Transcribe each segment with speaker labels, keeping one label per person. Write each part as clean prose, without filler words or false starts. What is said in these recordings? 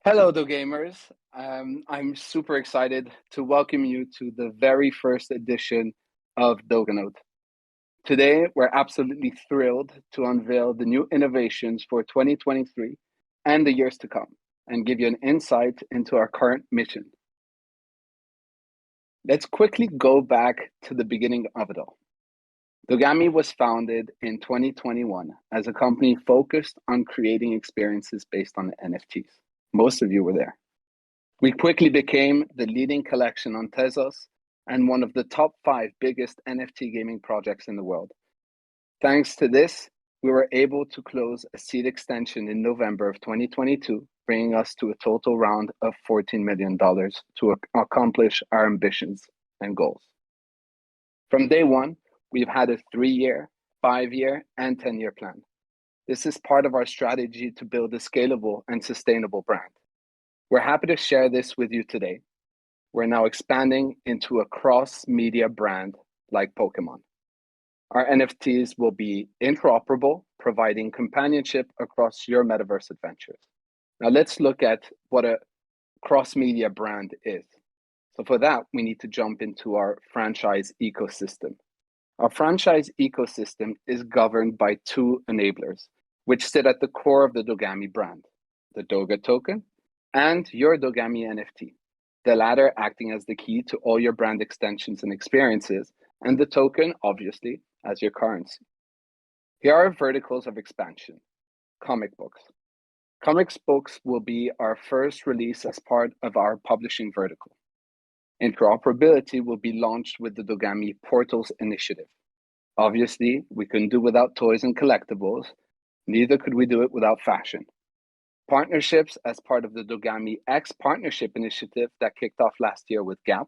Speaker 1: Hello, Dogamers. I'm super excited to welcome you to the very first edition of Doganote. Today, we're absolutely thrilled to unveil the new innovations for 2023 and the years to come, and give you an insight into our current mission. Let's quickly go back to the beginning of it all. Dogami was founded in 2021 as a company focused on creating experiences based on NFTs. Most of you were there. We quickly became the leading collection on Tezos and one of the top 5 biggest NFT gaming projects in the world. Thanks to this, we were able to close a seed extension in November of 2022, bringing us to a total round of $14 million to accomplish our ambitions and goals. From day one, we've had a 3-year, 5-year, and 10-year plan. This is part of our strategy to build a scalable and sustainable brand. We're happy to share this with you today. We're now expanding into a cross-media brand like Pokemon. Our NFTs will be interoperable, providing companionship across your metaverse adventures. Now let's look at what a cross-media brand is. So for that, we need to jump into our franchise ecosystem. Our franchise ecosystem is governed by 2 enablers, which sit at the core of the Dogami brand: the DOGA token and your Dogami NFT, the latter acting as the key to all your brand extensions and experiences, and the token, obviously, as your currency. Here are verticals of expansion. Comic books. Comic books will be our first release as part of our publishing vertical. Interoperability will be launched with the Dogami Portals initiative. Obviously, we couldn't do without toys and collectibles, neither could we do it without fashion. Partnerships as part of the Dogami X partnership initiative that kicked off last year with Gap,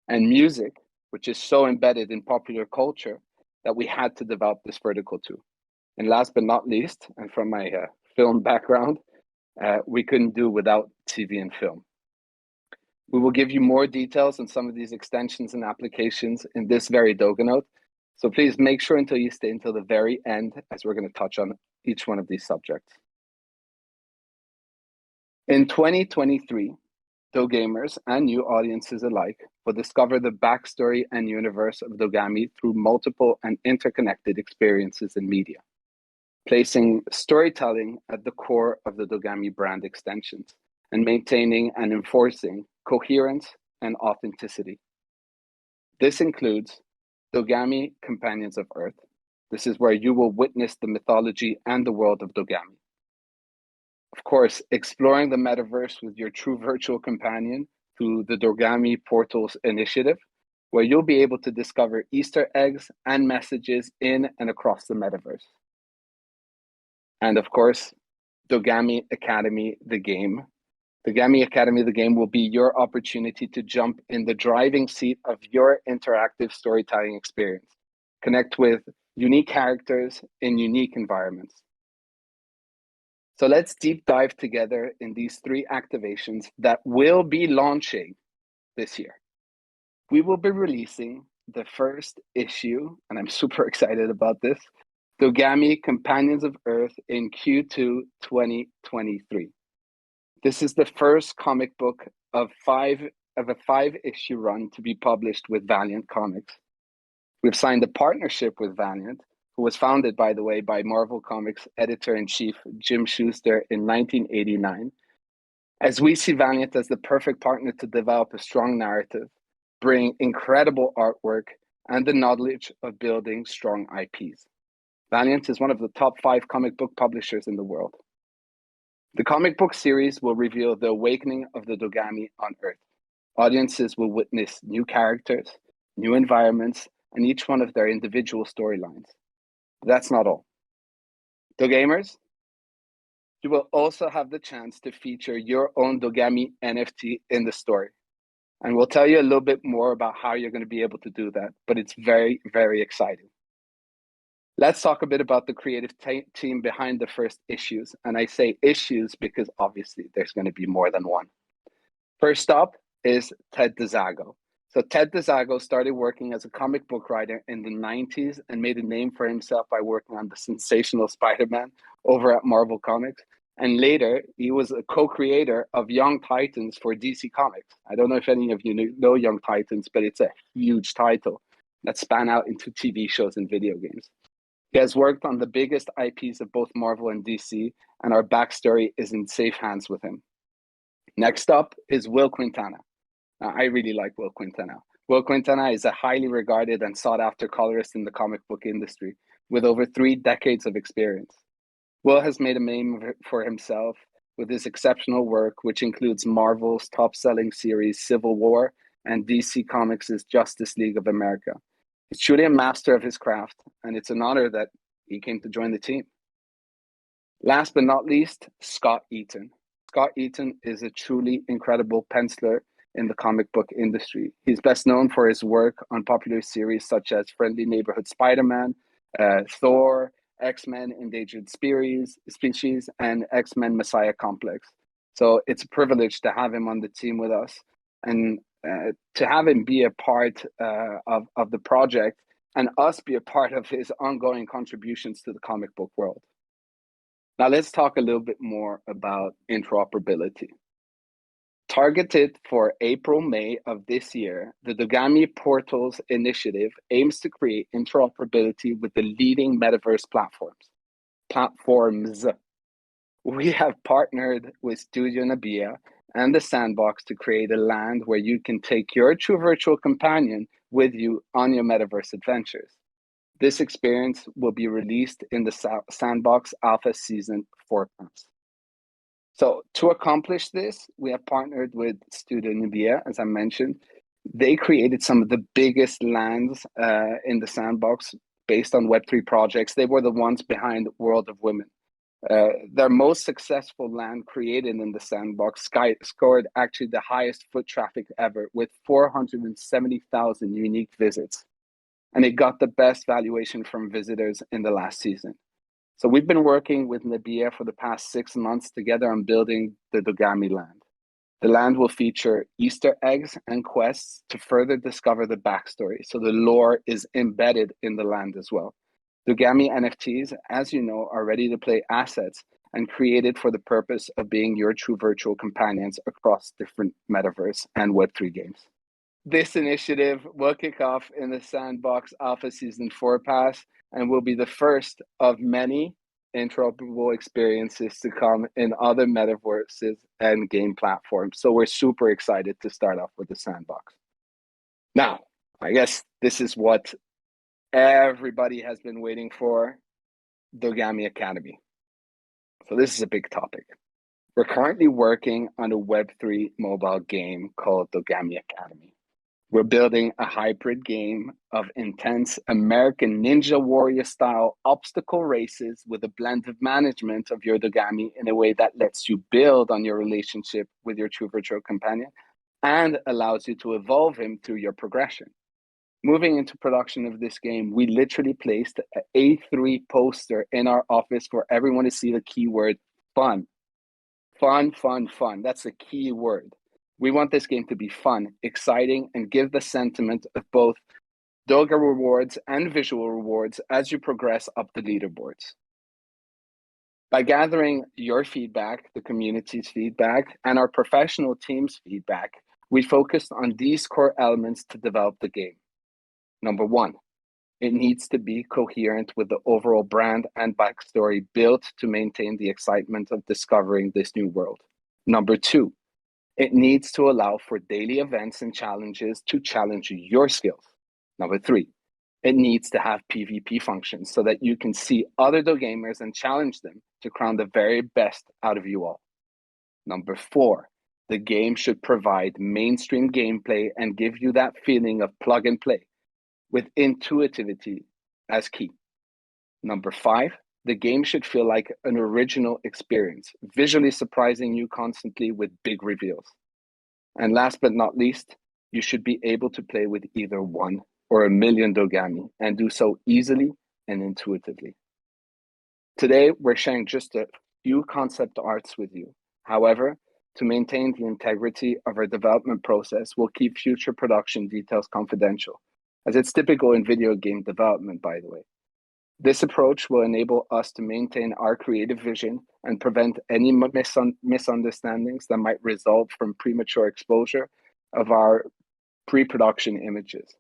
Speaker 1: and music, which is so embedded in popular culture that we had to develop this vertical too. And last but not least, and from my film background, we couldn't do without TV and film. We will give you more details on some of these extensions and applications in this very Doganote, so please make sure until you stay until the very end, as we're going to touch on each one of these subjects. In 2023, Dogamers and new audiences alike will discover the backstory and universe of Dogami through multiple and interconnected experiences in media, placing storytelling at the core of the Dogami brand extensions and maintaining and enforcing coherence and authenticity. This includes Dogami Companions of Earth. This is where you will witness the mythology and the world of Dogami. Of course, exploring the metaverse with your true virtual companion through the Dogami Portals initiative, where you'll be able to discover Easter eggs and messages in and across the metaverse. And of course, Dogami Academy, the game. Dogami Academy, the game will be your opportunity to jump in the driving seat of your interactive storytelling experience. Connect with unique characters in unique environments. So let's deep dive together in these 3 activations that will be launching this year. We will be releasing the first issue, and I'm super excited about this, Dogami Companions of Earth in Q2 2023. This is the first comic book of a 5-issue run to be published with Valiant Comics. We've signed a partnership with Valiant, who was founded, by the way, by Marvel Comics editor-in-chief Jim Schuster in 1989, as we see Valiant as the perfect partner to develop a strong narrative, bring incredible artwork, and the knowledge of building strong IPs. Valiant is one of the top 5 comic book publishers in the world. The comic book series will reveal the awakening of the Dogami on Earth. Audiences will witness new characters, new environments, and each one of their individual storylines. That's not all. Dogamers, you will also have the chance to feature your own Dogami NFT in the story. And we'll tell you a little bit more about how you're going to be able to do that, but it's very, very exciting. Let's talk a bit about the creative team behind the first issues. And I say issues because obviously there's going to be more than one. First up is Ted DeZago. So Ted DeZago started working as a comic book writer in the 90s and made a name for himself by working on the sensational Spider-Man over at Marvel Comics. And later, he was a co-creator of Young Titans for DC Comics. I don't know if any of you know Young Titans, but it's a huge title that span out into TV shows and video games. He has worked on the biggest IPs of both Marvel and DC, and our backstory is in safe hands with him. Next up is Will Quintana. I really like Will Quintana. Will Quintana is a highly regarded and sought-after colorist in the comic book industry with over 3 decades of experience. Will has made a name for himself with his exceptional work, which includes Marvel's top-selling series Civil War and DC Comics' Justice League of America. He's truly a master of his craft, and it's an honor that he came to join the team. Last but not least, Scott Eaton. Scott Eaton is a truly incredible penciler in the comic book industry. He's best known for his work on popular series such as Friendly Neighborhood Spider-Man, Thor, X-Men Endangered Species, and X-Men Messiah Complex. So it's a privilege to have him on the team with us and to have him be a part of the project and us be a part of his ongoing contributions to the comic book world. Now let's talk a little bit more about interoperability. Targeted for April-May of this year, the Dogami Portals initiative aims to create interoperability with the leading metaverse platforms. We have partnered with Studio Nabia and the Sandbox to create a land where you can take your true virtual companion with you on your metaverse adventures. This experience will be released in the Sandbox Alpha Season 4 Pass. So to accomplish this, we have partnered with Studio Nubia, as I mentioned. They created some of the biggest lands in the Sandbox based on Web3 projects. They were the ones behind World of Women. Their most successful land created in the Sandbox scored actually the highest foot traffic ever with 470,000 unique visits. And it got the best valuation from visitors in the last season. So we've been working with Nabia for the past 6 months together on building the Dogami land. The land will feature Easter eggs and quests to further discover the backstory. So the lore is embedded in the land as well. Dogami NFTs, as you know, are ready-to-play assets and created for the purpose of being your true virtual companions across different metaverse and Web3 games. This initiative will kick off in the Sandbox Alpha Season 4 Pass and will be the first of many interoperable experiences to come in other metaverses and game platforms. So we're super excited to start off with the Sandbox. Now, I guess this is what everybody has been waiting for, Dogami Academy. So this is a big topic. We're currently working on a Web3 mobile game called Dogami Academy. We're building a hybrid game of intense American Ninja Warrior style obstacle races with a blend of management of your Dogami in a way that lets you build on your relationship with your true virtual companion and allows you to evolve him through your progression. Moving into production of this game, we literally placed an A3 poster in our office for everyone to see the keyword fun. Fun, fun, fun. That's the key word. We want this game to be fun, exciting, and give the sentiment of both DOGA rewards and visual rewards as you progress up the leaderboards. By gathering your feedback, the community's feedback, and our professional team's feedback, we focused on these core elements to develop the game. Number 1, it needs to be coherent with the overall brand and backstory built to maintain the excitement of discovering this new world. Number 2, it needs to allow for daily events and challenges to challenge your skills. Number 3, it needs to have PvP functions so that you can see other Dogamers and challenge them to crown the very best out of you all. Number 4, the game should provide mainstream gameplay and give you that feeling of plug and play with intuitivity as key. Number 5, the game should feel like an original experience, visually surprising you constantly with big reveals. And last but not least, you should be able to play with either 1 or 1,000,000 Dogami and do so easily and intuitively. Today, we're sharing just a few concept arts with you. However, to maintain the integrity of our development process, we'll keep future production details confidential, as it's typical in video game development, by the way. This approach will enable us to maintain our creative vision and prevent any misunderstandings that might result from premature exposure of our pre-production images.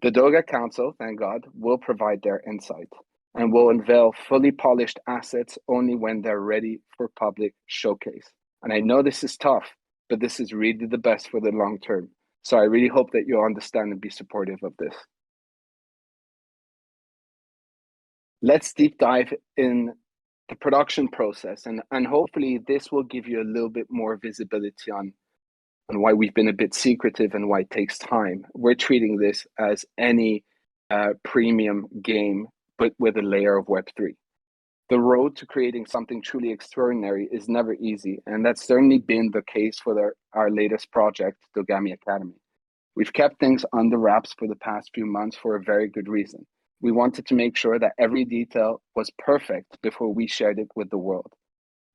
Speaker 1: The DOGA Council, thank God, will provide their insight and will unveil fully polished assets only when they're ready for public showcase. And I know this is tough, but this is really the best for the long term. So I really hope that you'll understand and be supportive of this. Let's deep dive in the production process, and hopefully this will give you a little bit more visibility on why we've been a bit secretive and why it takes time. We're treating this as any premium game, but with a layer of Web3. The road to creating something truly extraordinary is never easy, and that's certainly been the case for our latest project, Dogami Academy. We've kept things under wraps for the past few months for a very good reason. We wanted to make sure that every detail was perfect before we shared it with the world.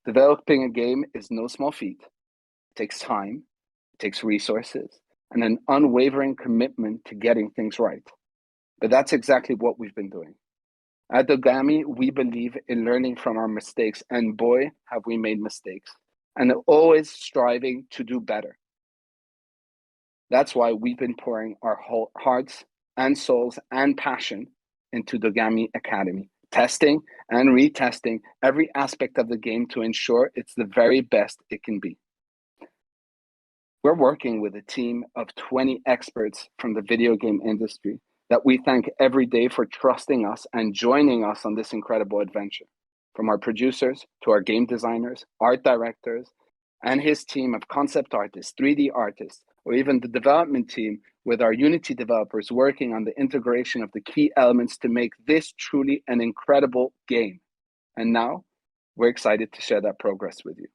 Speaker 1: Developing a game is no small feat. It takes time, it takes resources, and an unwavering commitment to getting things right. But that's exactly what we've been doing. At Dogami, we believe in learning from our mistakes, and boy, have we made mistakes, and always striving to do better. That's why we've been pouring our whole hearts and souls and passion into Dogami Academy, testing and retesting every aspect of the game to ensure it's the very best it can be. We're working with a team of 20 experts from the video game industry that we thank every day for trusting us and joining us on this incredible adventure. From our producers to our game designers, art directors, and his team of concept artists, 3D artists, or even the development team with our Unity developers working on the integration of the key elements to make this truly an incredible game. And now, we're excited to share that progress with you.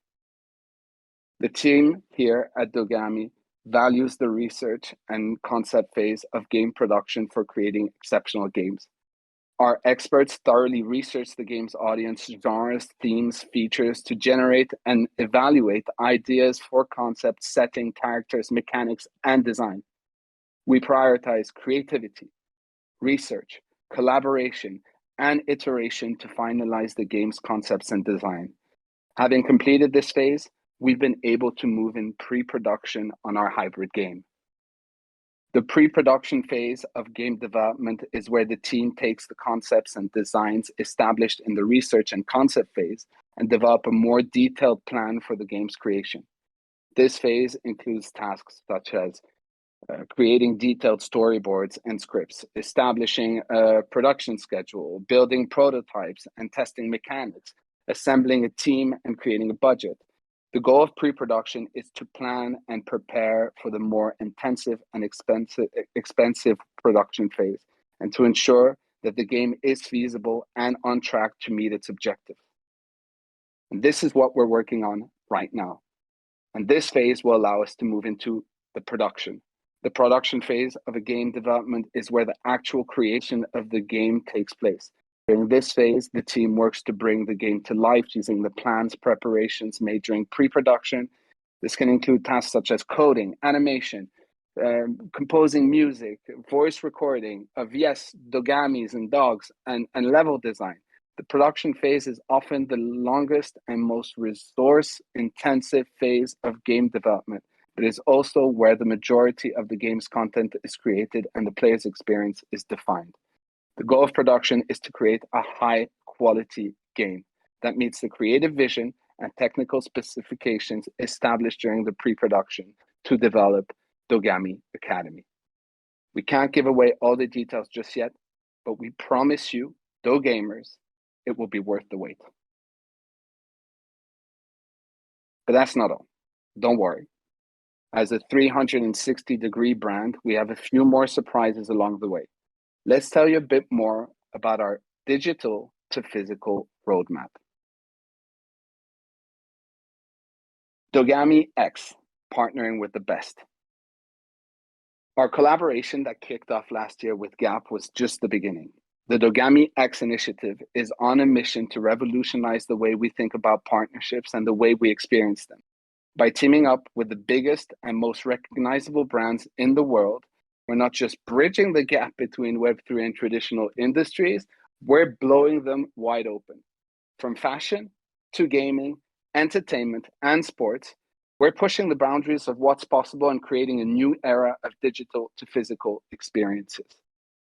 Speaker 1: The team here at Dogami values the research and concept phase of game production for creating exceptional games. Our experts thoroughly research the game's audience, genres, themes, features to generate and evaluate ideas for concept, setting, characters, mechanics, and design. We prioritize creativity, research, collaboration, and iteration to finalize the game's concepts and design. Having completed this phase, we've been able to move in pre-production on our hybrid game. The pre-production phase of game development is where the team takes the concepts and designs established in the research and concept phase and develop a more detailed plan for the game's creation. This phase includes tasks such as creating detailed storyboards and scripts, establishing a production schedule, building prototypes and testing mechanics, assembling a team and creating a budget. The goal of pre-production is to plan and prepare for the more intensive and expensive production phase, and to ensure that the game is feasible and on track to meet its objectives. And this is what we're working on right now. And this phase will allow us to move into the production. The production phase of a game development is where the actual creation of the game takes place. During this phase, the team works to bring the game to life using the plans, preparations made during pre-production. This can include tasks such as coding, animation, composing music, voice recording of, yes, dogamis and dogs, and level design. The production phase is often the longest and most resource-intensive phase of game development, but is also where the majority of the game's content is created and the player's experience is defined. The goal of production is to create a high-quality game that meets the creative vision and technical specifications established during the pre-production to develop Dogami Academy. We can't give away all the details just yet, but we promise you, Dogamers, it will be worth the wait. But that's not all. Don't worry. As a 360-degree brand, we have a few more surprises along the way. Let's tell you a bit more about our digital to physical roadmap. Dogami X, partnering with the best. Our collaboration that kicked off last year with Gap was just the beginning. The Dogami X initiative is on a mission to revolutionize the way we think about partnerships and the way we experience them. By teaming up with the biggest and most recognizable brands in the world, we're not just bridging the gap between Web3 and traditional industries, We're blowing them wide open. From fashion to gaming, entertainment, and sports, we're pushing the boundaries of what's possible and creating a new era of digital to physical experiences.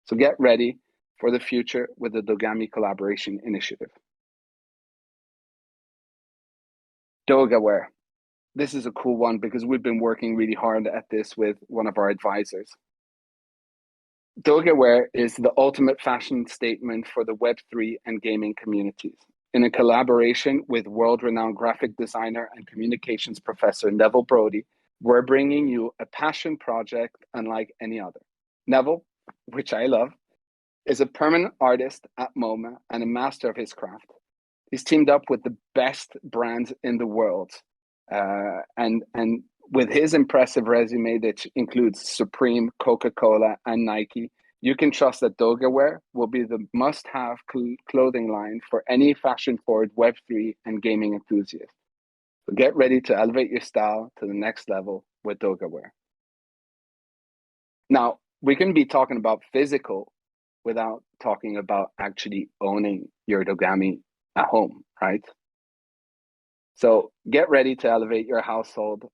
Speaker 1: So get ready for the future with the Dogami Collaboration Initiative. DOGAware. This is a cool one because we've been working really hard at this with one of our advisors. DOGAware is the ultimate fashion statement for the Web3 and gaming communities. In a collaboration with world-renowned graphic designer and communications professor Neville Brody, we're bringing you a passion project unlike any other. Neville, which I love, is a permanent artist at MoMA and a master of his craft. He's teamed up with the best brands in the world, and with his impressive resume that includes Supreme, Coca-Cola, and Nike, you can trust that DOGAware will be the must-have clothing line for any fashion-forward Web3 and gaming enthusiast. So get ready to elevate your style to the next level with DOGAware. Now, we can be talking about physical without talking about actually owning your Dogami at home, right? So get ready to elevate your household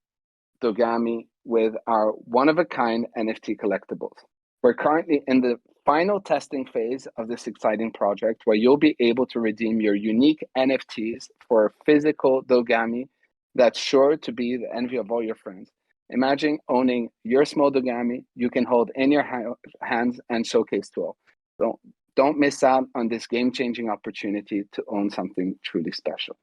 Speaker 1: Dogami with our one-of-a-kind NFT collectibles. We're currently in the final testing phase of this exciting project where you'll be able to redeem your unique NFTs for a physical Dogami that's sure to be the envy of all your friends. Imagine owning your small Dogami you can hold in your hands and showcase to all. Don't miss out on this game-changing opportunity to own something truly special.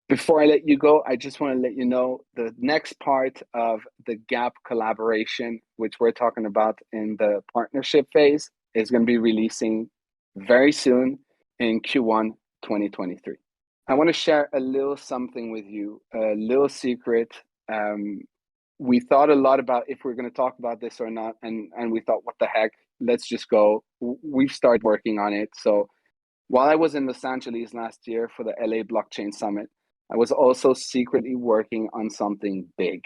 Speaker 1: Before I let you go, I just want to let you know the next part of the GAP collaboration, which we're talking about in the partnership phase, is going to be releasing very soon in Q1 2023. I want to share a little something with you, a little secret. We thought a lot about if we're going to talk about this or not, and we thought, what the heck, let's just go. We've started working on it. So while I was in Los Angeles last year for the LA Blockchain Summit, I was also secretly working on something big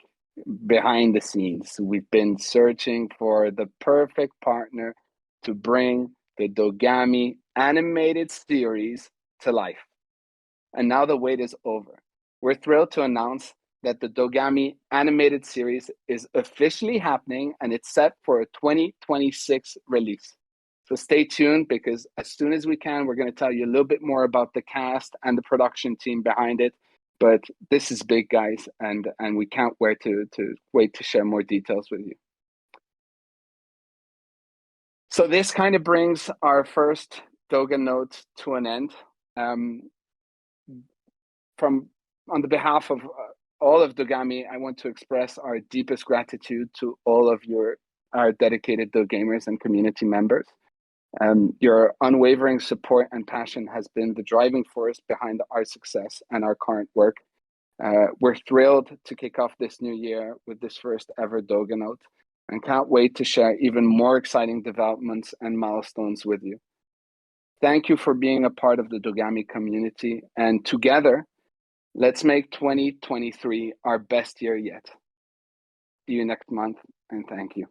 Speaker 1: behind the scenes. We've been searching for the perfect partner to bring the Dogami animated series to life. And now the wait is over. We're thrilled to announce that the Dogami animated series is officially happening and it's set for a 2026 release. So stay tuned because as soon as we can, we're going to tell you a little bit more about the cast and the production team behind it. But this is big, guys, and we can't wait to share more details with you. So this kind of brings our first Doganote to an end. On the behalf of all of Dogami, I want to express our deepest gratitude to all of our dedicated Dogamers and community members. Your unwavering support and passion has been the driving force behind our success and our current work. We're thrilled to kick off this new year with this first ever Doganote and can't wait to share even more exciting developments and milestones with you. Thank you for being a part of the Dogami community, and together, let's make 2023 our best year yet. See you next month, and thank you.